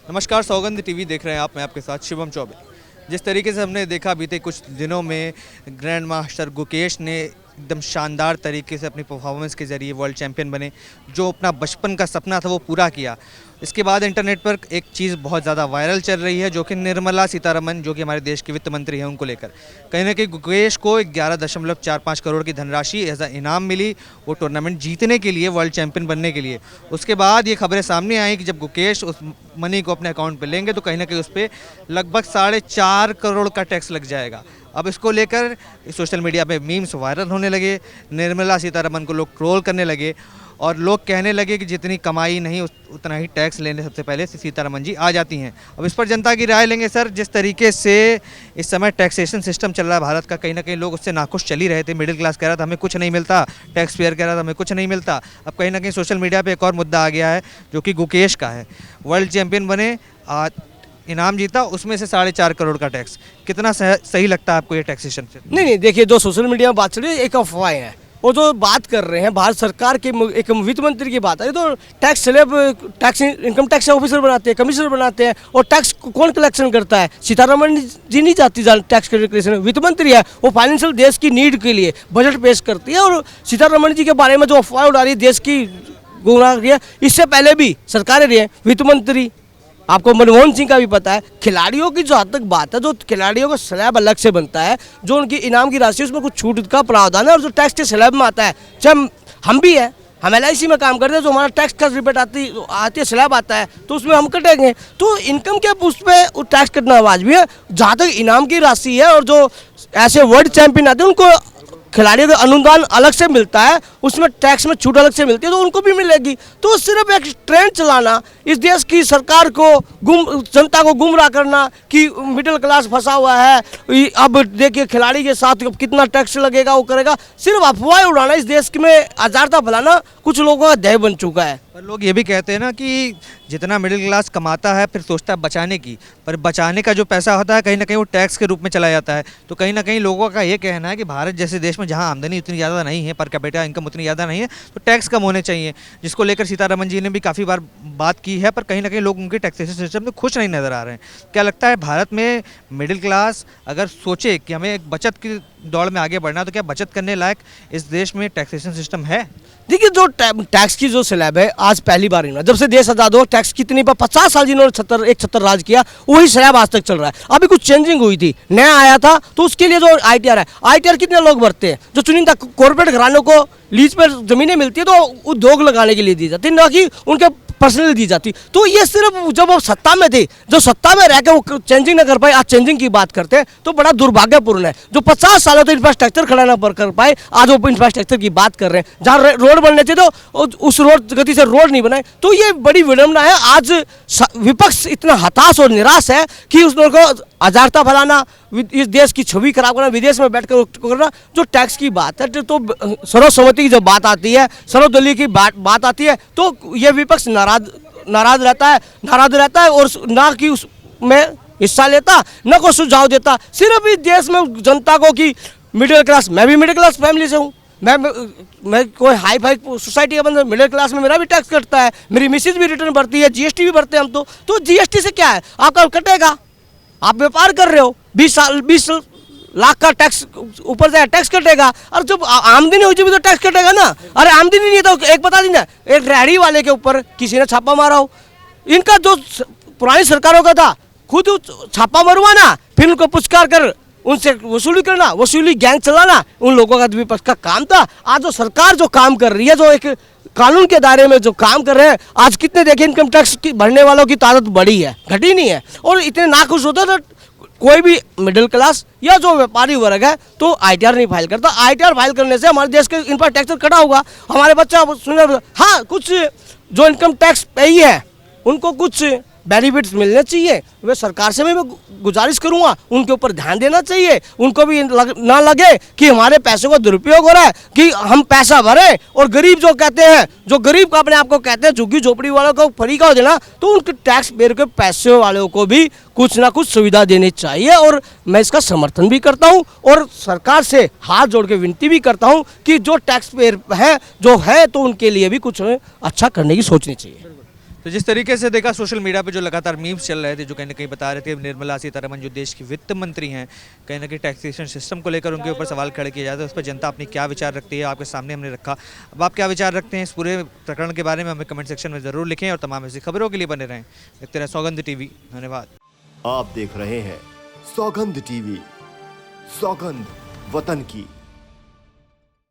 नमस्कार, सौगंध टीवी देख रहे हैं आप। मैं आपके साथ शिवम चौबे। जिस तरीके से हमने देखा बीते कुछ दिनों में ग्रैंड मास्टर गुकेश ने एकदम शानदार तरीके से अपनी परफॉर्मेंस के ज़रिए वर्ल्ड चैंपियन बने, जो अपना बचपन का सपना था वो पूरा किया। इसके बाद इंटरनेट पर एक चीज़ बहुत ज़्यादा वायरल चल रही है, जो कि निर्मला सीतारमण, जो कि हमारे देश की वित्त मंत्री हैं, उनको लेकर कहीं ना कहीं गुकेश को 11.45 करोड़ की धनराशि एज अ इनाम मिली वो टूर्नामेंट जीतने के लिए, वर्ल्ड चैंपियन बनने के लिए। उसके बाद ये खबरें सामने आई कि जब गुकेश उस मनी को अपने अकाउंट पर लेंगे तो कहीं ना कहीं उस पर लगभग 4.5 करोड़ का टैक्स लग जाएगा। अब इसको लेकर सोशल मीडिया पे मीम्स वायरल होने लगे, निर्मला सीतारमण को लोग ट्रोल करने लगे और लोग कहने लगे कि जितनी कमाई नहीं उतना ही टैक्स लेने सबसे पहले सीतारमण जी आ जाती हैं। अब इस पर जनता की राय लेंगे। सर, जिस तरीके से इस समय टैक्सेशन सिस्टम चल रहा है भारत का, कहीं ना कहीं लोग उससे नाखुश चल ही रहे थे। मिडिल क्लास कह रहा था हमें कुछ नहीं मिलता, टैक्स पेयर कह रहा था हमें कुछ नहीं मिलता। अब कहीं ना कहीं सोशल मीडिया पर एक और मुद्दा आ गया है जो कि गुकेश का है। वर्ल्ड चैम्पियन बने, इनाम जीता, उसमें से 4.5 करोड़ का टैक्स। कितना सही लगता है आपको ये टैक्सेशन? नहीं, देखिए, जो सोशल मीडिया में बात चल रही है एक अफवाह है। वो जो बात कर रहे हैं भारत सरकार के एक वित्त मंत्री की बात है, तो tax slab, tax income tax officer बनाते हैं, कमिश्नर बनाते हैं। और टैक्स कौन कलेक्शन करता है? सीतारमण जी नहीं जाती टैक्स कलेक्शन, वित्त मंत्री है। वो फाइनेंशियल देश की नीड के लिए बजट पेश करती है। और सीतारमण जी के बारे में जो अफवाह उड़ा रही है, देश की गुमराह रही है। इससे पहले भी सरकारें रही है, वित्त मंत्री आपको मनमोहन सिंह का भी पता है। खिलाड़ियों की जो हद तक बात है, जो खिलाड़ियों का स्लैब अलग से बनता है, जो उनकी इनाम की राशि उसमें कुछ छूट का प्रावधान है। और जो टैक्स के स्लैब में आता है, चाहे हम भी है, हम LIC में काम करते हैं, जो हमारा टैक्स का रिपेट आती है, स्लैब आता है, तो उसमें हम कटेंगे। तो इनकम के उस पर टैक्स कटना वाजिब है। जहाँ तक इनाम की राशि है, और जो ऐसे वर्ल्ड चैंपियन आते हैं उनको खिलाड़ियों का अनुदान अलग से मिलता है, उसमें टैक्स में छूट अलग से मिलती है, तो उनको भी मिलेगी। तो सिर्फ एक ट्रेंड चलाना, इस देश की सरकार को जनता को गुमराह करना कि मिडिल क्लास फंसा हुआ है, अब देखिए खिलाड़ी के साथ कितना टैक्स लगेगा, वो करेगा, सिर्फ अफवाह उड़ाना, इस देश में अराजकता फैलाना कुछ लोगों का ध्येय बन चुका है। पर लोग ये भी कहते हैं ना कि जितना मिडिल क्लास कमाता है फिर सोचता है बचाने की, पर बचाने का जो पैसा होता है कहीं ना कहीं वो टैक्स के रूप में चला जाता है। तो कहीं ना कहीं लोगों का ये कहना है कि भारत जैसे देश में जहां आमदनी उतनी ज़्यादा नहीं है, पर कैपिटा इनकम उतनी ज़्यादा नहीं है, तो टैक्स कम होने चाहिए, जिसको लेकर सीतारमण जी ने भी काफ़ी बार बात की है। पर कहीं ना कहीं लोग उनके टैक्सेशन सिस्टम में खुश नहीं नज़र आ रहे हैं। क्या लगता है भारत में मिडिल क्लास अगर सोचे कि हमें एक बचत की दौड़ में आगे बढ़ना, तो क्या बचत करने लायक इस देश में टैक्सेशन सिस्टम है? देखिए, जो टैक्स की जो स्लैब है, आज पहली बार ही ना, जब से देश आज़ाद हो, टैक्स कितनी पर 50 साल जिन्होंने 76 राज किया, वही स्लैब आज तक चल रहा है। अभी कुछ चेंजिंग हुई थी, नया आया था, तो उसके लिए जो ITR है, ITR कितने लोग भरते हैं? जो चुनिंदा कॉर्पोरेट घरानों को लीज पर जमीनें मिलती है तो उद्योग लगाने के लिए दी जाती है, ना कि उनके पर्सनली दी जाती। तो ये सिर्फ जब वो सत्ता में थे, जो सत्ता में रह के वो चेंजिंग न कर पाए, आज चेंजिंग की बात करते हैं, तो बड़ा दुर्भाग्यपूर्ण है। जो 50 सालों तक इंफ्रास्ट्रक्चर खड़ा ना कर पाए, आज वो इंफ्रास्ट्रक्चर की बात कर रहे हैं। जहाँ रोड बनने थे तो उस रोड गति से रोड नहीं बनाए, तो ये बड़ी विडंबना है। आज विपक्ष इतना हताश और निराश है कि उस लोगों को अराजकता फैलाना, इस देश की छवि खराब करना, विदेश में बैठकर करना। जो टैक्स की बात है, तो सर्वसम्मति की जब बात आती है, सर्वदलीय की बात आती है, तो ये विपक्ष नाराज रहता है और ना कि उसमें हिस्सा लेता, ना कोई सुझाव देता। सिर्फ इस देश में जनता को कि मिडिल क्लास, मैं भी मिडिल क्लास फैमिली से हूँ, मैं कोई हाई फाई सोसाइटी का बंदा, मिडिल क्लास में मेरा भी टैक्स कटता है, मेरी मिसेज भी रिटर्न भरती है, GST भी भरते हैं हम। तो GST से क्या है, आपका कटेगा। आप व्यापार कर रहे हो, 20 लाख का टैक्स ऊपर से टैक्स कटेगा। और जब आमदनी हो जाएगी तो टैक्स कटेगा ना। अरे आमदनी नहीं है तो एक बता दीजिए, एक रेहड़ी वाले के ऊपर किसी ने छापा मारा हो, इनका जो पुरानी सरकारों का था, खुद छापा मरवाना, फिर उनको पुचकार कर उनसे वसूली करना, वसूली गैंग चलाना, उन लोगों का विपक्ष का काम था। आज जो सरकार जो काम कर रही है, जो एक कानून के दायरे में जो काम कर रहे हैं, आज कितने देखिए इनकम टैक्स भरने वालों की तादाद बढ़ी है, घटी नहीं है। और इतने नाखुश होते तो कोई भी मिडिल क्लास या जो व्यापारी वर्ग है तो ITR नहीं फाइल करता। ITR फाइल करने से हमारे देश के इंफ्रास्ट्रक्चर कटा होगा, हमारे बच्चा सुने। हाँ, कुछ जो इनकम टैक्स पे ही है उनको कुछ बेनिफिट्स मिलने चाहिए। वे सरकार से मैं गुजारिश करूंगा, उनके ऊपर ध्यान देना चाहिए। उनको भी ना लगे कि हमारे पैसों का दुरुपयोग हो रहा है, कि हम पैसा भरें और गरीब जो कहते हैं, जो गरीब अपने आप को कहते हैं, झुग्गी झोपड़ी वालों को फ्री का हो देना, तो उनके टैक्स पेयर के पैसे वालों को भी कुछ ना कुछ सुविधा देनी चाहिए। और मैं इसका समर्थन भी करता हूँ और सरकार से हाथ जोड़ के विनती भी करता हूँ कि जो टैक्स पेयर है जो है, तो उनके लिए भी कुछ अच्छा करने की सोचनी चाहिए। तो जिस तरीके से देखा सोशल मीडिया पे जो लगातार मीम्स चल रहे थे, जो कहीं ना कहीं बता रहे थे निर्मला सीतारमण जो देश की वित्त मंत्री हैं, कहीं ना कहीं टैक्सेशन सिस्टम को लेकर उनके ऊपर सवाल खड़े किए जाते हैं, उस पर जनता अपनी क्या विचार रखती है आपके सामने हमने रखा। अब आप क्या विचार रखते हैं इस पूरे प्रकरण के बारे में हमें कमेंट सेक्शन में ज़रूर लिखें और तमाम ऐसी खबरों के लिए बने रहें। देखते रहें सौगंध टीवी। धन्यवाद। आप देख रहे हैं सौगंध टीवी, सौगंध वतन की।